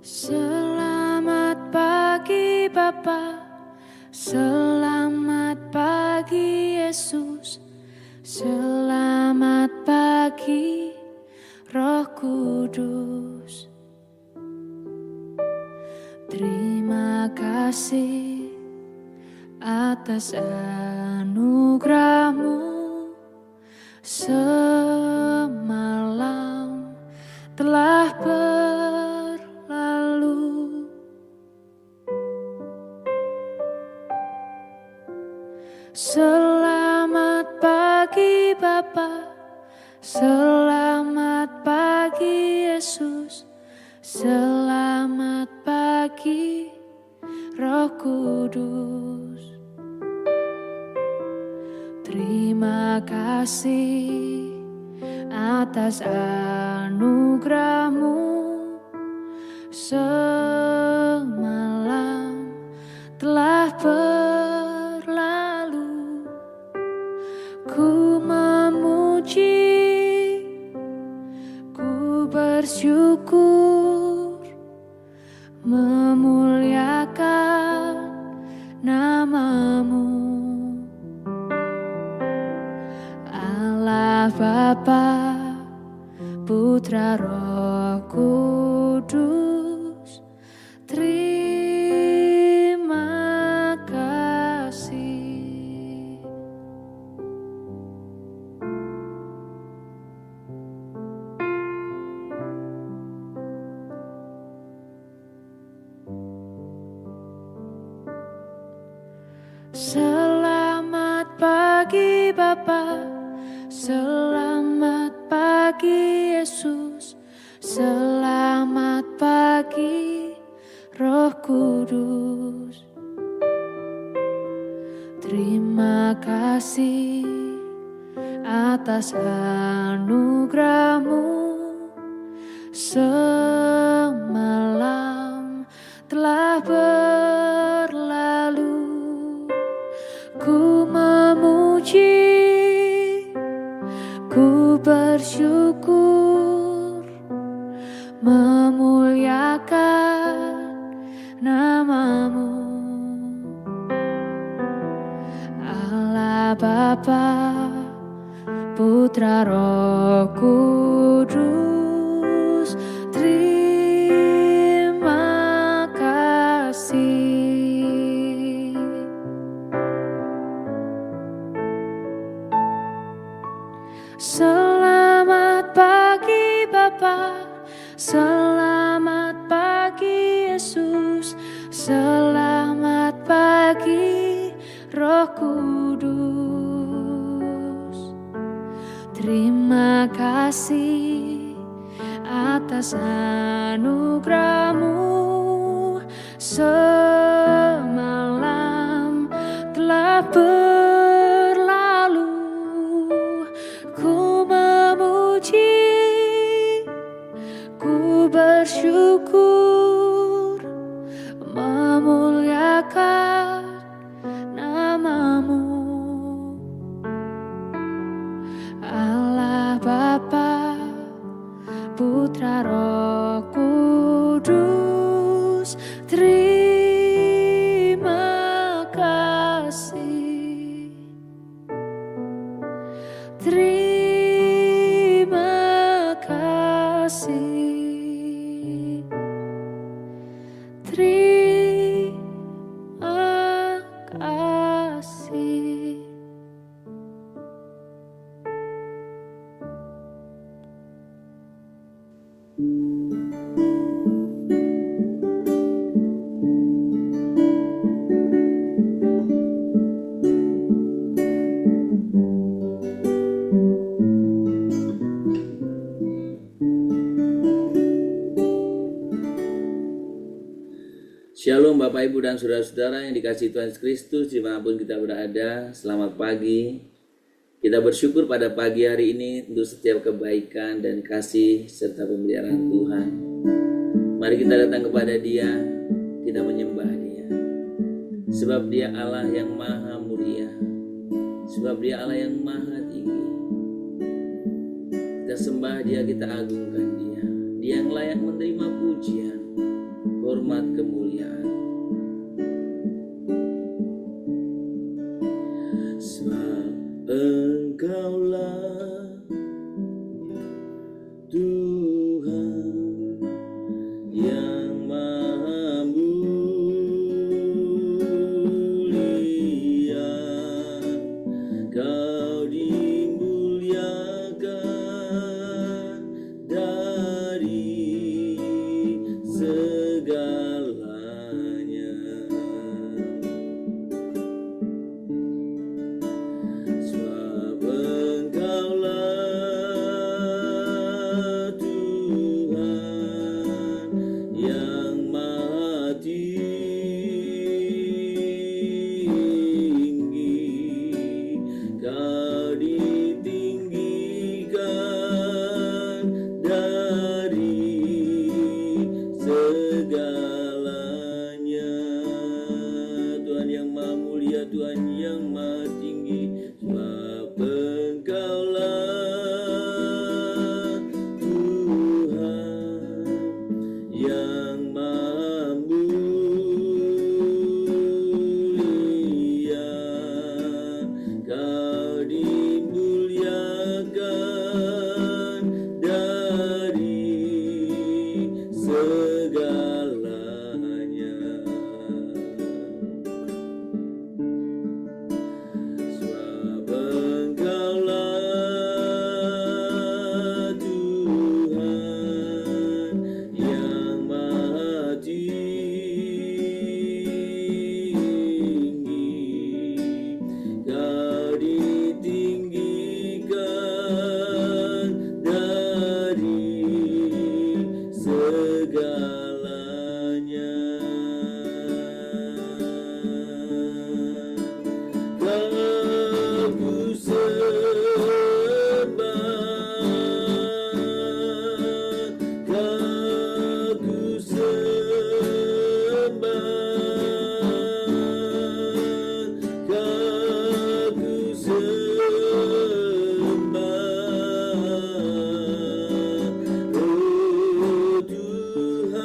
Selamat pagi Bapa, selamat pagi Yesus, selamat pagi Roh Kudus. Terima kasih atas anugerah-Mu semalam telah berlalu. Selamat pagi Bapa, selamat pagi Yesus, selamat pagi Roh Kudus. Terima kasih atas anugerah-Mu semalam telah berlalu. Ku memuji, ku bersyukur, memuliakan nama-Mu. Allah Bapa, Putra Roh Kudus, terima kasih. Selamat pagi Bapa, selamat pagi Yesus, selamat pagi Roh Kudus. Terima kasih atas anugerah-Mu semalam telah berlalu. Ku memuji, ku bersyukur, memuliakan nama-Mu. Allah Bapa, Putra Roh Kudus, terima kasih. Selamat pagi Bapa, selamat pagi Yesus, selamat pagi Roh Kudus. Terima kasih atas anugerah-Mu semalam telah berlalu. Ku memuji, ku bersyukur, memuliakan nama-Mu. Allah Bapa, Putra Roh Kudus, terima kasih. Terima kasih. Terima kasih. Shalom Bapak Ibu dan Saudara-saudara yang dikasihi Tuhan Yesus Kristus dimanapun kita berada. Selamat pagi. Kita bersyukur pada pagi hari ini untuk setiap kebaikan dan kasih serta pemeliharaan Tuhan. Mari kita datang kepada Dia, kita menyembah Dia. Sebab Dia Allah yang maha mulia, sebab Dia Allah yang maha tinggi. Kita sembah Dia, kita agungkan Dia. Dia yang layak menerima pujian. hormat, kemuliaan. Sebab Engkaulah Tuhan yang maha mulia, Kau dimuliakan dari segalanya. Sebab Engkaulah Tuhan yang maha tinggi, Kau ditinggikan dari segalanya. Tuhan yang maha mulia, Tuhan yang maha tinggi. Sebab Engkaulah Tuhan yang maha mulia, Kau dimuliakan dari segalanya. Sebab Engkaulah Tuhan yang maha tinggi, Kau ditinggikan dari segalanya. Kau ku sembah, Kau ku sembah, Kau ku sembah, oh Tuhan.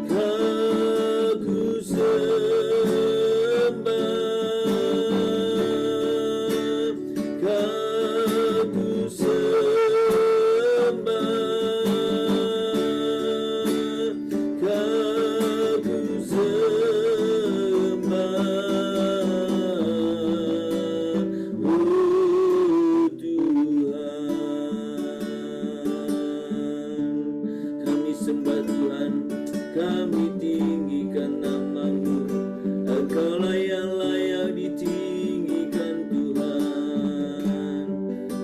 Kau ku sembah, Kau ku sembah, Kau ku sembah, oh Tuhan. Kami sembah Tuhan, kami tinggikan nama-Mu. Engkaulah yang layak ditinggikan Tuhan,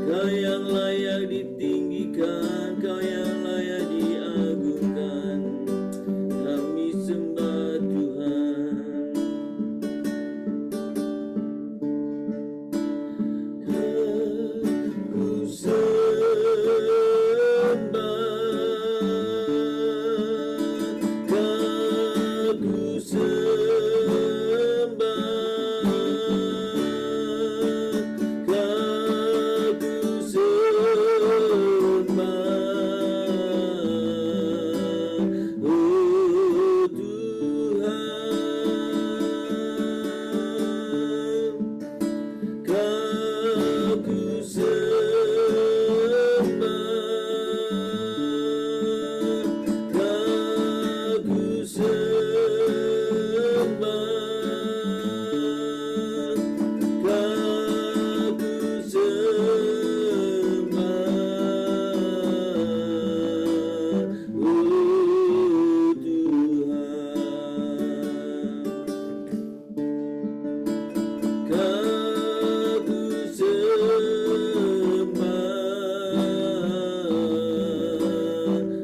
Kau yang layak ditinggikan, Kau yang layak diagungkan. Kami sembah Tuhan. Ku sembah, ku sembah, ku sembah, oh Tuhan. Kau ku sembah, Kau ku sembah, Kau ku sembah, oh Tuhan. Kau ku sembah,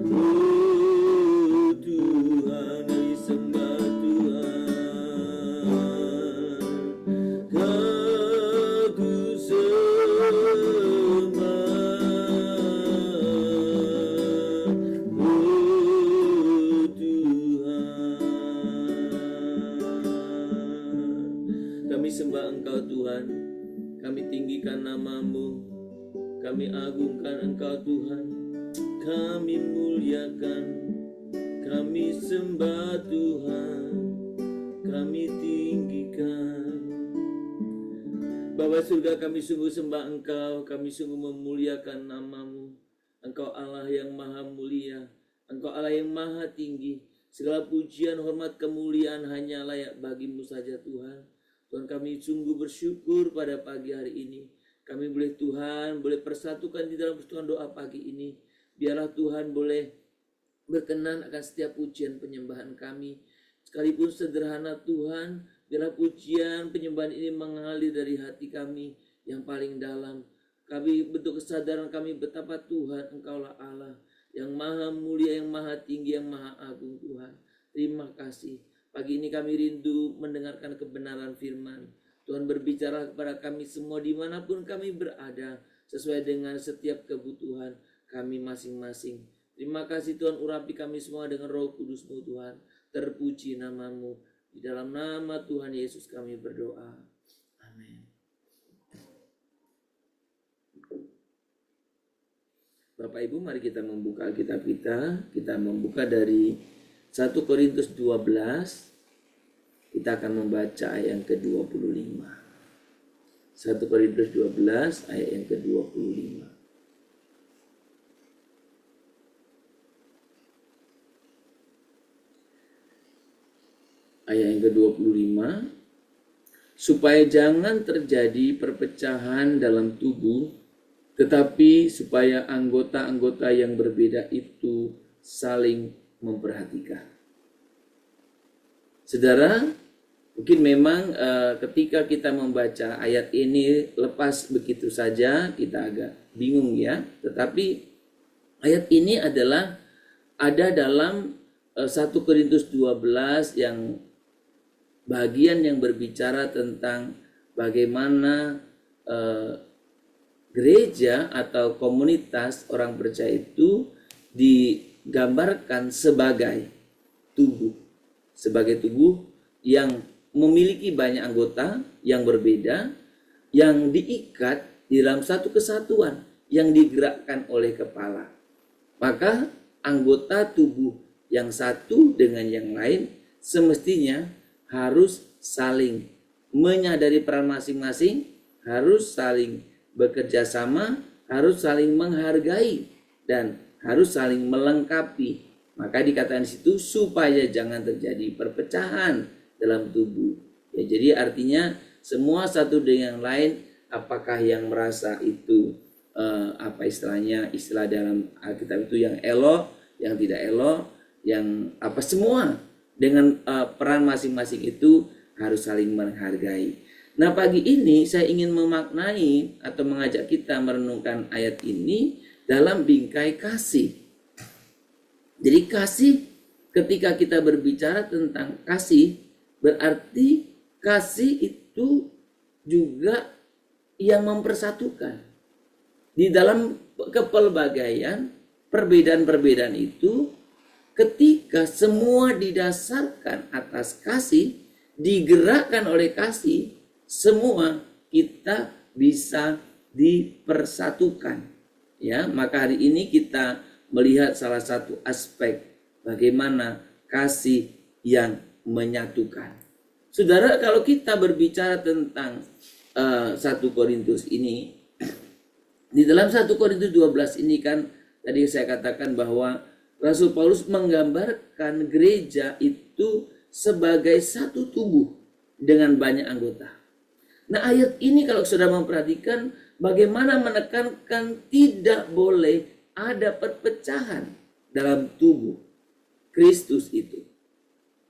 oh Tuhan. Kami sembah Tuhan. Kau ku sembah, oh Tuhan. Kami sembah Engkau Tuhan, kami tinggikan nama-Mu, kami agungkan Engkau Tuhan. kami muliakan, kami sembah Tuhan, kami tinggikan. Bapa surga, kami sungguh sembah Engkau, kami sungguh memuliakan nama-Mu. Engkau Allah yang maha mulia, Engkau Allah yang maha tinggi. Segala pujian, hormat, kemuliaan hanya layak bagi-Mu saja Tuhan. Tuhan, kami sungguh bersyukur pada pagi hari ini. Kami boleh Tuhan, boleh persatukan di dalam persatuan doa pagi ini. Biarlah Tuhan boleh berkenan akan setiap pujian penyembahan kami. Sekalipun sederhana Tuhan, biarlah pujian penyembahan ini mengalir dari hati kami yang paling dalam. Kami bentuk kesadaran kami betapa Tuhan Engkaulah Allah yang maha mulia, yang maha tinggi, yang maha agung Tuhan. Terima kasih. Pagi ini kami rindu mendengarkan kebenaran firman. Tuhan berbicara kepada kami semua dimanapun kami berada, sesuai dengan setiap kebutuhan kami masing-masing. Terima kasih Tuhan, urapi kami semua dengan Roh Kudus-Mu Tuhan. Terpuji nama-Mu. Di dalam nama Tuhan Yesus kami berdoa. Amin. Bapak Ibu, mari kita membuka Alkitab kita. Kita membuka dari 1 Korintus 12. Kita akan membaca ayat yang ke-25. 1 Korintus 12 ayat yang ke-25. Ayat yang ke-25. Supaya jangan terjadi perpecahan dalam tubuh, tetapi supaya anggota-anggota yang berbeda itu saling memperhatikan. Saudara, mungkin memang ketika kita membaca ayat ini lepas begitu saja kita agak bingung ya. Tetapi ayat ini adalah ada dalam 1 Korintus 12 yang bagian yang berbicara tentang bagaimana gereja atau komunitas orang percaya itu digambarkan sebagai tubuh. Sebagai tubuh yang memiliki banyak anggota yang berbeda, yang diikat di dalam satu kesatuan yang digerakkan oleh kepala. Maka anggota tubuh yang satu dengan yang lain semestinya harus saling menyadari peran masing-masing, harus saling bekerja sama, harus saling menghargai, dan harus saling melengkapi. Maka dikatakan di situ supaya jangan terjadi perpecahan dalam tubuh. Ya, jadi artinya semua satu dengan yang lain, apakah yang merasa itu istilah dalam Alkitab itu yang elok, yang tidak elok, yang semua dengan peran masing-masing itu harus saling menghargai. Nah, pagi ini saya ingin memaknai atau mengajak kita merenungkan ayat ini dalam bingkai kasih. Jadi kasih, ketika kita berbicara tentang kasih, berarti kasih itu juga yang mempersatukan. Di dalam kepelbagaian, perbedaan-perbedaan itu, ketika semua didasarkan atas kasih, digerakkan oleh kasih, semua kita bisa dipersatukan. Ya, maka hari ini kita melihat salah satu aspek bagaimana kasih yang menyatukan. Saudara, kalau kita berbicara tentang 1 Korintus ini, di dalam 1 Korintus 12 ini kan tadi saya katakan bahwa Rasul Paulus menggambarkan gereja itu sebagai satu tubuh dengan banyak anggota. Nah, ayat ini kalau saudara memperhatikan bagaimana menekankan tidak boleh ada perpecahan dalam tubuh Kristus itu.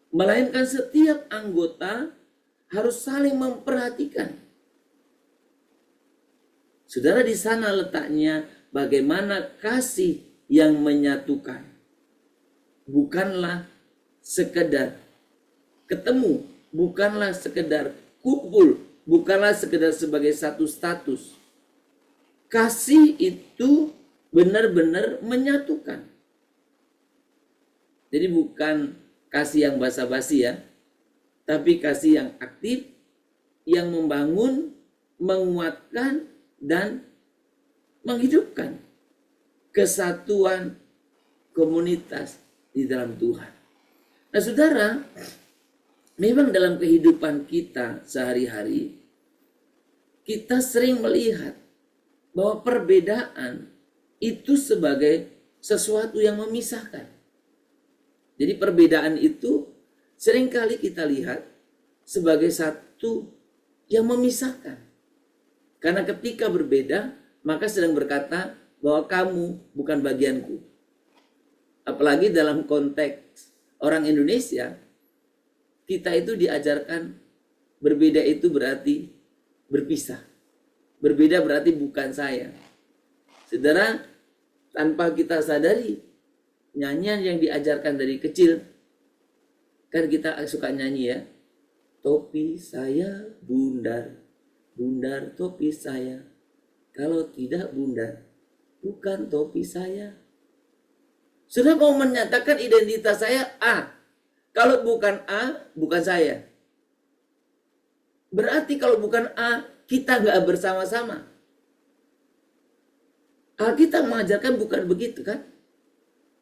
Melainkan setiap anggota harus saling memperhatikan. Saudara, di sana letaknya bagaimana kasih yang menyatukan. Bukanlah sekedar ketemu, bukanlah sekedar kumpul, bukanlah sekedar sebagai satu status. Kasih itu benar-benar menyatukan. Jadi bukan kasih yang basa-basi ya, tapi kasih yang aktif, yang membangun, menguatkan, dan menghidupkan. kesatuan komunitas di dalam Tuhan. Nah saudara, memang dalam kehidupan kita sehari-hari, kita sering melihat bahwa perbedaan itu sebagai sesuatu yang memisahkan. Jadi perbedaan itu seringkali kita lihat sebagai satu yang memisahkan. Karena ketika berbeda, maka sedang berkata bahwa kamu bukan bagianku. Apalagi dalam konteks orang Indonesia, kita itu diajarkan berbeda itu berarti berpisah. Berbeda berarti bukan saya. Saudara, tanpa kita sadari, nyanyian yang diajarkan dari kecil, kan kita suka nyanyi ya, topi saya bundar, bundar topi saya, kalau tidak bundar, bukan topi saya. Sudah mau menyatakan identitas saya A, kalau bukan A, bukan saya. Berarti kalau bukan A, kita nggak bersama-sama. Alkitab mengajarkan bukan begitu kan?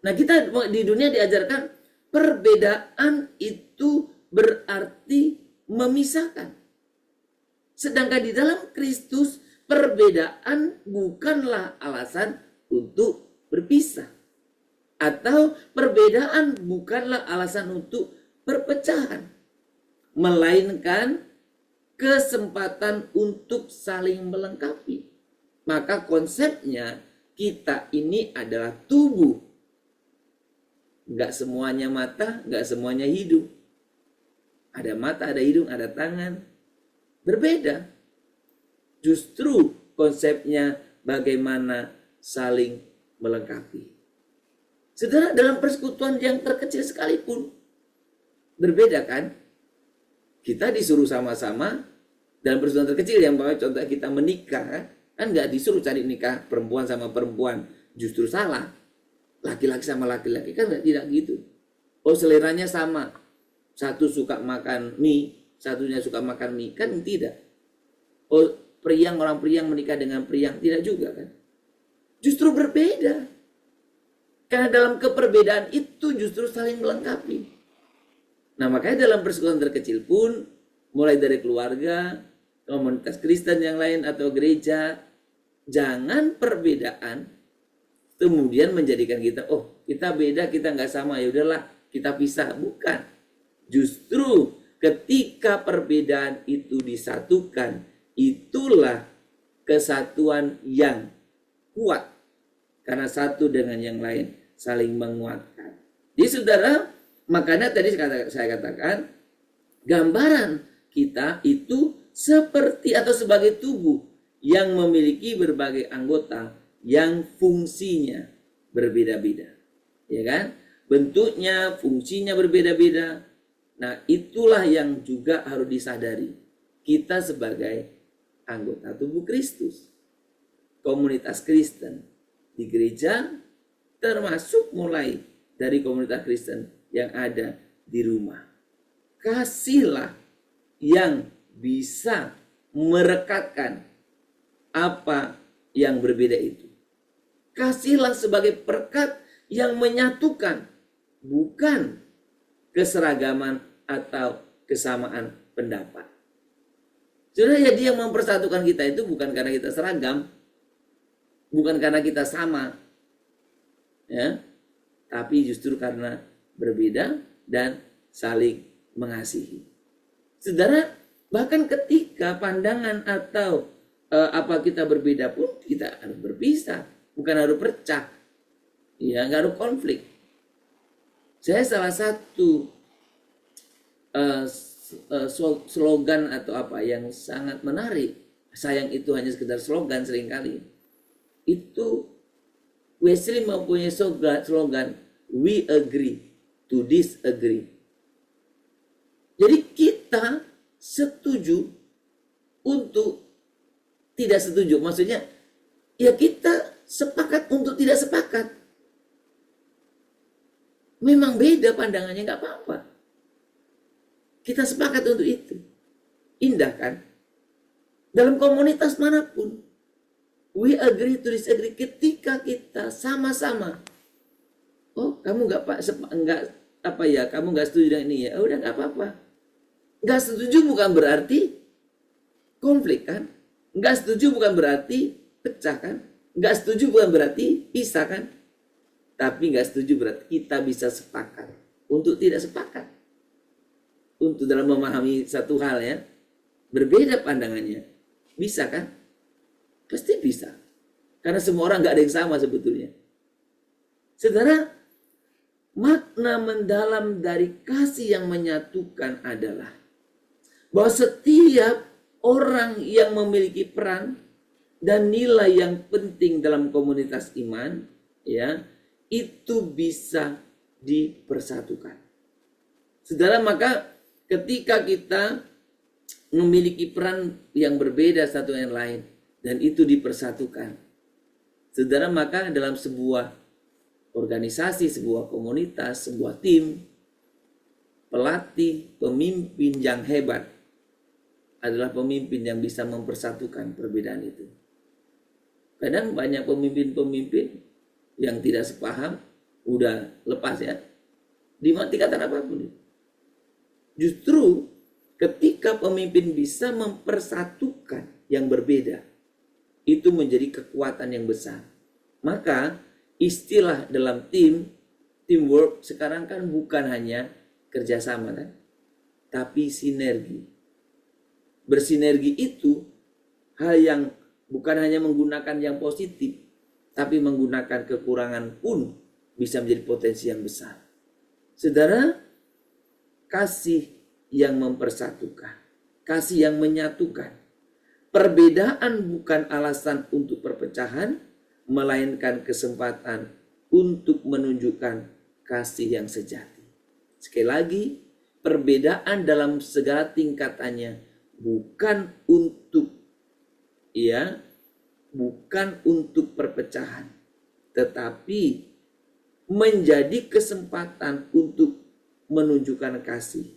Nah kita di dunia diajarkan perbedaan itu berarti memisahkan. Sedangkan di dalam Kristus perbedaan bukanlah alasan untuk berpisah. Atau perbedaan bukanlah alasan untuk perpecahan. Melainkan kesempatan untuk saling melengkapi. Maka konsepnya kita ini adalah tubuh. Enggak semuanya mata, enggak semuanya hidung. Ada mata, ada hidung, ada tangan. Berbeda. Justru konsepnya bagaimana saling melengkapi. Saudara, dalam persekutuan yang terkecil sekalipun berbeda kan? Kita disuruh sama-sama dalam persekutuan terkecil yang bahwa contoh kita menikah kan nggak disuruh cari nikah perempuan sama perempuan, justru salah. Laki-laki sama laki-laki kan tidak gitu. Oh seleranya sama, satu suka makan mie, satunya suka makan mie, kan tidak. Oh orang priang menikah dengan priang, tidak juga kan. Justru berbeda. Karena dalam keperbedaan itu justru saling melengkapi. Nah makanya dalam persekutuan terkecil pun, mulai dari keluarga, komunitas Kristen yang lain atau gereja, jangan perbedaan kemudian menjadikan kita, oh kita beda, kita nggak sama, ya udahlah kita pisah. Bukan. Justru ketika perbedaan itu disatukan, itulah kesatuan yang kuat. Karena satu dengan yang lain saling menguatkan. Jadi saudara, makanya tadi saya katakan, gambaran kita itu seperti atau sebagai tubuh yang memiliki berbagai anggota yang fungsinya berbeda-beda. Ya kan? Bentuknya, fungsinya berbeda-beda. Nah, itulah yang juga harus disadari. Kita sebagai anggota tubuh Kristus. Komunitas Kristen di gereja, termasuk mulai dari komunitas Kristen yang ada di rumah. Kasihlah yang bisa merekatkan apa yang berbeda itu. Kasihlah sebagai perkat yang menyatukan, bukan keseragaman atau kesamaan pendapat. Saudara, jadi yang mempersatukan kita itu bukan karena kita seragam, bukan karena kita sama, ya, tapi justru karena berbeda dan saling mengasihi. Saudara, bahkan ketika pandangan atau apa kita berbeda pun kita harus berpisah, bukan harus pecah, ya, nggak harus konflik. Saya salah satu slogan atau apa yang sangat menarik, sayang itu hanya sekedar slogan seringkali. Itu Wesley mempunyai slogan we agree to disagree. Jadi kita setuju untuk tidak setuju. Maksudnya ya kita sepakat untuk tidak sepakat. Memang beda pandangannya, nggak apa-apa. Kita sepakat untuk itu. Indah kan? Dalam komunitas manapun. We agree to disagree ketika kita sama-sama. Oh, kamu kamu nggak setuju dengan ini ya. Udah nggak apa-apa. Nggak setuju bukan berarti konflik kan? Nggak setuju bukan berarti pecah kan? Nggak setuju bukan berarti pisah kan? Tapi nggak setuju berarti kita bisa sepakat untuk tidak sepakat. Untuk dalam memahami satu hal ya, berbeda pandangannya. Bisa kan? Pasti bisa. Karena semua orang nggak ada yang sama sebetulnya. Saudara, makna mendalam dari kasih yang menyatukan adalah bahwa setiap orang yang memiliki peran dan nilai yang penting dalam komunitas iman, ya, itu bisa dipersatukan. Saudara, maka ketika kita memiliki peran yang berbeda satu yang lain dan itu dipersatukan, saudara, maka dalam sebuah organisasi, sebuah komunitas, sebuah tim, pelatih, pemimpin yang hebat adalah pemimpin yang bisa mempersatukan perbedaan itu. Kadang banyak pemimpin-pemimpin yang tidak sepaham, udah lepas ya, dimatikan apapun. Justru ketika pemimpin bisa mempersatukan yang berbeda, itu menjadi kekuatan yang besar. Maka istilah dalam teamwork sekarang kan bukan hanya kerjasama kan, tapi sinergi. Bersinergi itu hal yang bukan hanya menggunakan yang positif, tapi menggunakan kekurangan pun bisa menjadi potensi yang besar. Saudara, kasih yang mempersatukan, kasih yang menyatukan. Perbedaan bukan alasan untuk perpecahan, melainkan kesempatan untuk menunjukkan kasih yang sejati. Sekali lagi, perbedaan dalam segala tingkatannya bukan untuk perpecahan, tetapi menjadi kesempatan untuk menunjukkan kasih.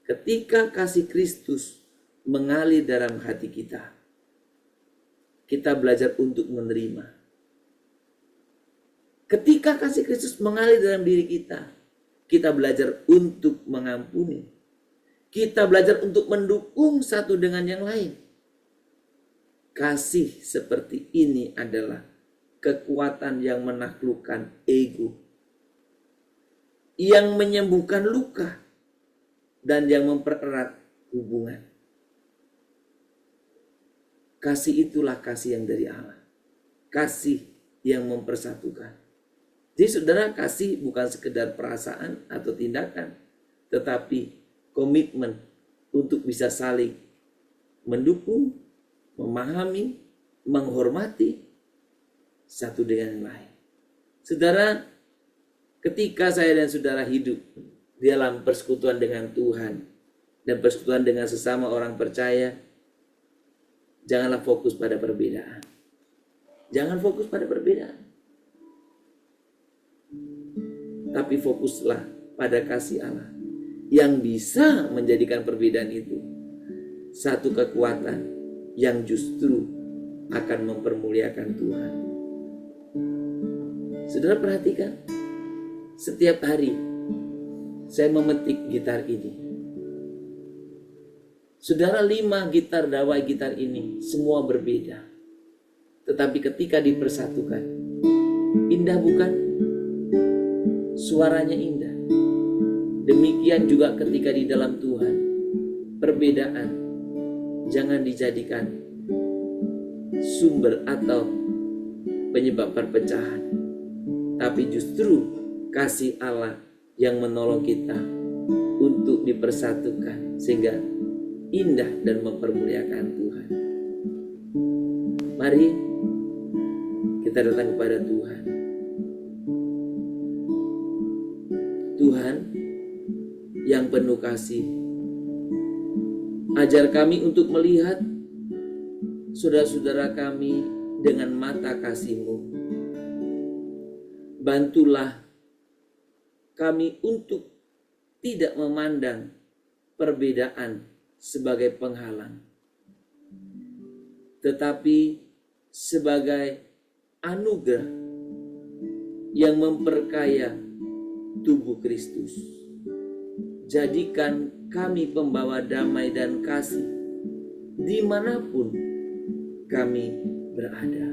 Ketika kasih Kristus mengalir dalam hati kita, kita belajar untuk menerima. Ketika kasih Kristus mengalir dalam diri kita, kita belajar untuk mengampuni. Kita belajar untuk mendukung satu dengan yang lain. Kasih seperti ini adalah kekuatan yang menaklukkan ego, yang menyembuhkan luka, dan yang mempererat hubungan. Kasih itulah kasih yang dari Allah. Kasih yang mempersatukan. Jadi saudara, kasih bukan sekedar perasaan atau tindakan, tetapi komitmen untuk bisa saling mendukung, memahami, menghormati satu dengan yang lain. Saudara, ketika saya dan saudara hidup dalam persekutuan dengan Tuhan dan persekutuan dengan sesama orang percaya, janganlah fokus pada perbedaan. Jangan fokus pada perbedaan. Tapi fokuslah pada kasih Allah yang bisa menjadikan perbedaan itu satu kekuatan yang justru akan mempermuliakan Tuhan. Saudara perhatikan, setiap hari saya memetik gitar ini. Saudara, 5 gitar dawai gitar ini semua berbeda. Tetapi ketika dipersatukan, indah bukan? Suaranya indah. Demikian juga ketika di dalam Tuhan, perbedaan jangan dijadikan sumber atau penyebab perpecahan, tapi justru kasih Allah yang menolong kita untuk dipersatukan sehingga indah dan mempermuliakan Tuhan. Mari kita datang kepada Tuhan. Tuhan yang penuh kasih, ajar kami untuk melihat saudara-saudara kami dengan mata kasih-Mu. Bantulah kami untuk tidak memandang perbedaan sebagai penghalang, tetapi sebagai anugerah yang memperkaya tubuh Kristus. Jadikan kami pembawa damai dan kasih dimanapun kami berada.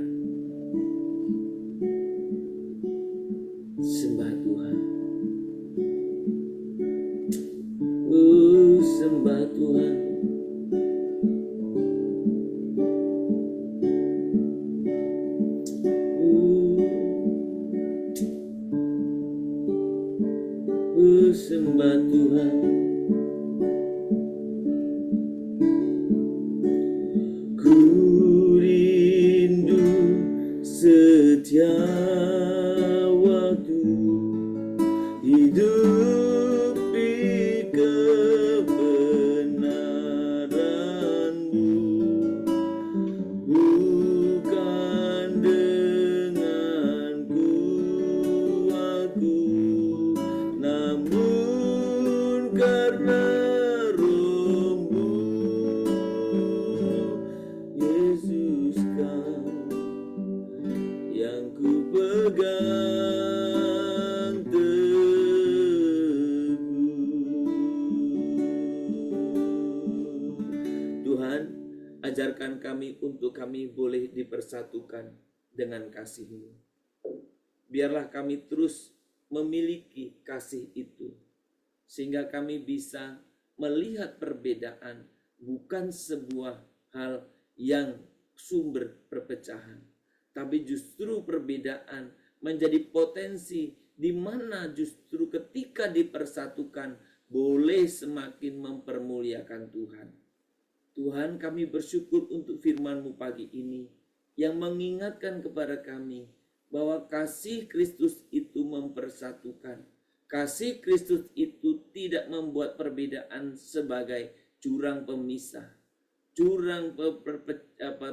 Sembah Tuhan. Sembah Tuhan. Sembah Tuhan. Ku rindu setiap waktu hidup di kebenaran-Mu, bukan dengan kuatku, namun karena Roh-Mu. Yesus, Kau yang ku pegang teguh. Tuhan, ajarkan kami untuk kami boleh dipersatukan dengan kasih-Mu. Biarlah kami terus memiliki kasih itu, sehingga kami bisa melihat perbedaan bukan sebuah hal yang sumber perpecahan, tapi justru perbedaan menjadi potensi di mana justru ketika dipersatukan boleh semakin mempermuliakan Tuhan. Tuhan, kami bersyukur untuk firman-Mu pagi ini yang mengingatkan kepada kami bahwa kasih Kristus itu mempersatukan. Kasih Kristus itu tidak membuat perbedaan sebagai jurang pemisah, jurang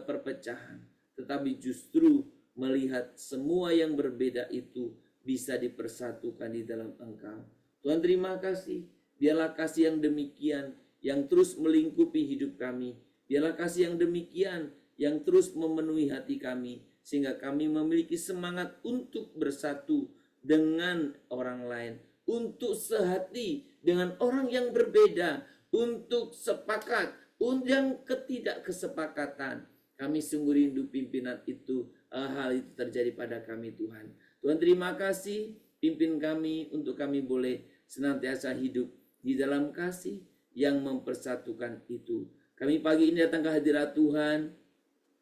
perpecahan, tetapi justru melihat semua yang berbeda itu bisa dipersatukan di dalam Engkau. Tuhan, terima kasih. Biarlah kasih yang demikian yang terus melingkupi hidup kami. Biarlah kasih yang demikian yang terus memenuhi hati kami, sehingga kami memiliki semangat untuk bersatu dengan orang lain, untuk sehati dengan orang yang berbeda, untuk sepakat, untuk yang ketidakkesepakatan. Kami sungguh rindu pimpinan itu, hal itu terjadi pada kami Tuhan. Tuhan, terima kasih, pimpin kami untuk kami boleh senantiasa hidup di dalam kasih yang mempersatukan itu. Kami pagi ini datang ke hadirat Tuhan,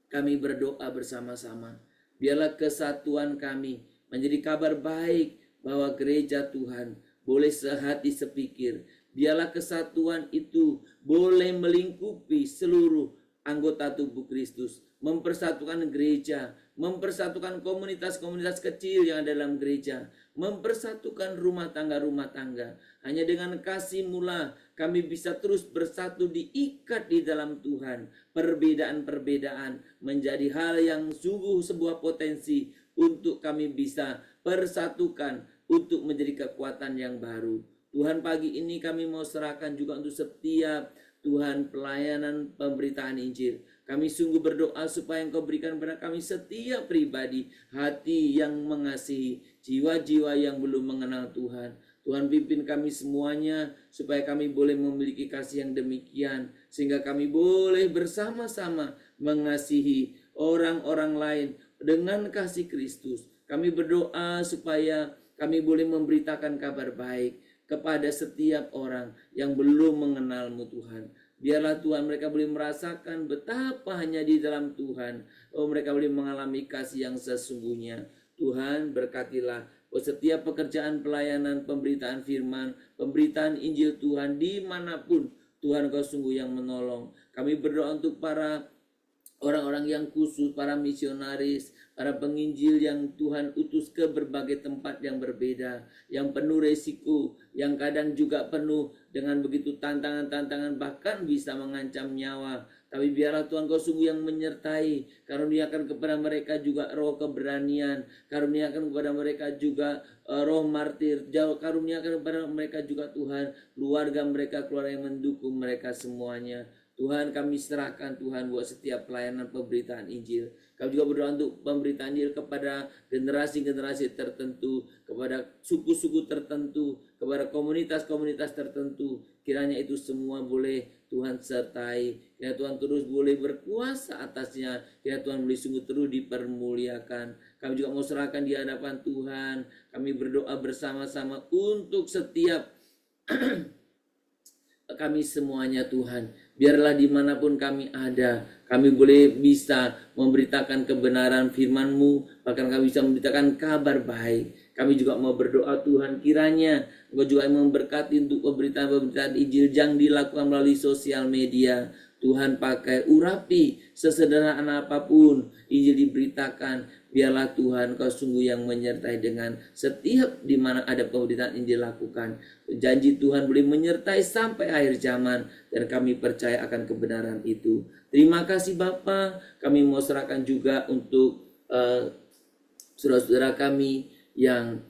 kami berdoa bersama-sama. Biarlah kesatuan kami menjadi kabar baik bahwa gereja Tuhan boleh sehati sepikir. Biarlah kesatuan itu boleh melingkupi seluruh anggota tubuh Kristus, mempersatukan gereja, mempersatukan komunitas-komunitas kecil yang ada dalam gereja, mempersatukan rumah tangga. Hanya dengan kasih mula kami bisa terus bersatu, diikat di dalam Tuhan. Perbedaan-perbedaan menjadi hal yang sungguh sebuah potensi untuk kami bisa persatukan untuk menjadi kekuatan yang baru. Tuhan, pagi ini kami mau serahkan juga untuk setiap Tuhan pelayanan pemberitaan Injil. Kami sungguh berdoa supaya Engkau berikan kepada kami setiap pribadi hati yang mengasihi, jiwa-jiwa yang belum mengenal Tuhan. Tuhan, pimpin kami semuanya supaya kami boleh memiliki kasih yang demikian, sehingga kami boleh bersama-sama mengasihi orang-orang lain dengan kasih Kristus. Kami berdoa supaya kami boleh memberitakan kabar baik kepada setiap orang yang belum mengenal-Mu Tuhan. Biarlah Tuhan mereka boleh merasakan betapa hanya di dalam Tuhan mereka boleh mengalami kasih yang sesungguhnya. Tuhan, berkatilah setiap pekerjaan pelayanan, pemberitaan firman, pemberitaan Injil Tuhan dimanapun Tuhan Kau sungguh yang menolong. Kami berdoa untuk para orang-orang yang khusus, para misionaris, para penginjil yang Tuhan utus ke berbagai tempat yang berbeda, yang penuh resiko, yang kadang juga penuh dengan begitu tantangan-tantangan, bahkan bisa mengancam nyawa. Tapi biarlah Tuhan Kau sungguh yang menyertai, karuniakan kepada mereka juga roh keberanian, karuniakan kepada mereka juga roh martir, karuniakan kepada mereka juga Tuhan, keluarga yang mendukung mereka semuanya. Tuhan, kami serahkan Tuhan buat setiap pelayanan pemberitaan Injil. Kami juga berdoa untuk pemberitaan Injil kepada generasi-generasi tertentu, kepada suku-suku tertentu, kepada komunitas-komunitas tertentu. Kiranya itu semua boleh Tuhan sertai. Kiranya Tuhan terus boleh berkuasa atasnya. Kiranya Tuhan boleh sungguh terus dipermuliakan. Kami juga mau serahkan di hadapan Tuhan. Kami berdoa bersama-sama untuk setiap kami semuanya Tuhan. Biarlah dimanapun kami ada, kami boleh bisa memberitakan kebenaran firman-Mu, bahkan kami bisa memberitakan kabar baik. Kami juga mau berdoa Tuhan, kiranya Engkau juga yang memberkati untuk pemberitaan-pemberitaan Injil yang dilakukan melalui sosial media. Tuhan pakai urapi sesederhana apapun Injil diberitakan. Biarlah Tuhan Kau sungguh yang menyertai dengan setiap di mana ada pemberitaan Injil lakukan. Janji Tuhan boleh menyertai sampai akhir zaman dan kami percaya akan kebenaran itu. Terima kasih Bapa. Kami mau serahkan juga untuk saudara-saudara kami yang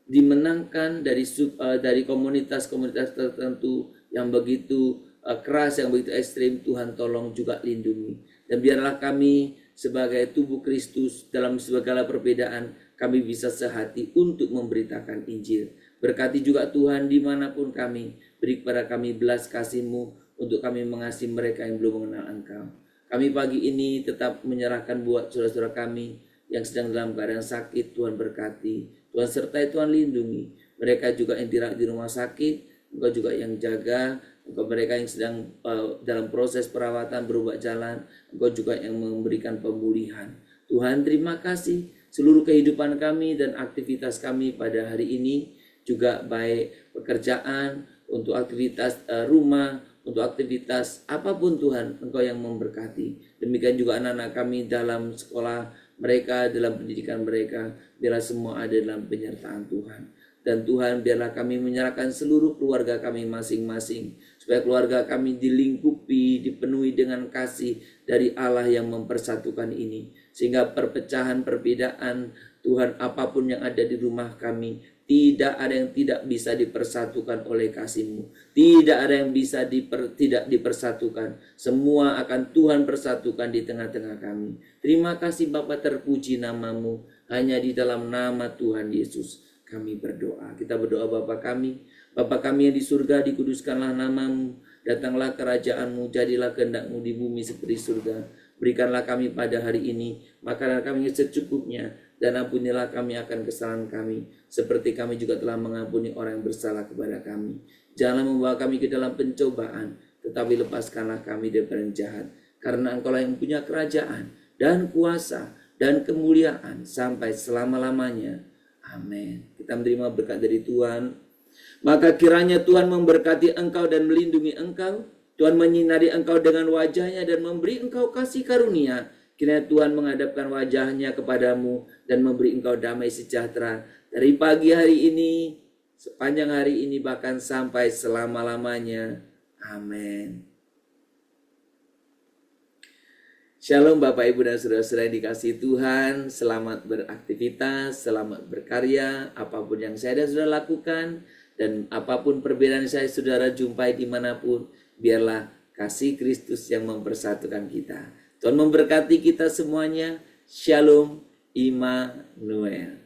dimenangkan dari komunitas-komunitas tertentu yang begitu keras, yang begitu ekstrim. Tuhan tolong juga lindungi. Dan biarlah kami sebagai tubuh Kristus dalam segala perbedaan, kami bisa sehati untuk memberitakan Injil. Berkati juga Tuhan dimanapun kami. Beri kepada kami belas kasih-Mu untuk kami mengasihi mereka yang belum mengenal Engkau. Kami pagi ini tetap menyerahkan buat saudara-saudara kami yang sedang dalam keadaan sakit. Tuhan berkati, Tuhan sertai, Tuhan lindungi. Mereka juga yang dirawat di rumah sakit, Engkau juga yang jaga. Engkau mereka yang sedang dalam proses perawatan berubah jalan, Engkau juga yang memberikan pemulihan. Tuhan terima kasih seluruh kehidupan kami dan aktivitas kami pada hari ini, juga baik pekerjaan, untuk aktivitas rumah, untuk aktivitas apapun Tuhan, Engkau yang memberkati. Demikian juga anak-anak kami dalam sekolah mereka, dalam pendidikan mereka, biarlah semua ada dalam penyertaan Tuhan. Dan Tuhan biarlah kami menyerahkan seluruh keluarga kami masing-masing, supaya keluarga kami dilingkupi, dipenuhi dengan kasih dari Allah yang mempersatukan ini. Sehingga perpecahan, perbedaan, Tuhan apapun yang ada di rumah kami, tidak ada yang tidak bisa dipersatukan oleh kasih-Mu. Tidak ada yang bisa tidak dipersatukan. Semua akan Tuhan persatukan di tengah-tengah kami. Terima kasih Bapa, terpuji nama-Mu. Hanya di dalam nama Tuhan Yesus kami berdoa. Kita berdoa Bapa kami yang di surga, dikuduskanlah nama-Mu, datanglah kerajaan-Mu, jadilah kehendak-Mu di bumi seperti surga. Berikanlah kami pada hari ini makanan kami secukupnya, dan ampunilah kami akan kesalahan kami, seperti kami juga telah mengampuni orang yang bersalah kepada kami. Janganlah membawa kami ke dalam pencobaan, tetapi lepaskanlah kami daripada yang jahat. Karena Engkau yang punya kerajaan dan kuasa dan kemuliaan sampai selama-lamanya. Amin. Kita menerima berkat dari Tuhan. Maka kiranya Tuhan memberkati engkau dan melindungi engkau. Tuhan menyinari engkau dengan wajahnya dan memberi engkau kasih karunia. Kiranya Tuhan menghadapkan wajahnya kepadamu dan memberi engkau damai sejahtera dari pagi hari ini, sepanjang hari ini, bahkan sampai selama-lamanya. Amin. Shalom Bapak Ibu dan Saudara-saudara yang dikasihi Tuhan. Selamat beraktivitas, selamat berkarya. Apapun yang saya dan saudara lakukan, dan apapun perbedaan saya saudara jumpai dimanapun, biarlah kasih Kristus yang mempersatukan kita. Tuhan memberkati kita semuanya. Shalom Immanuel.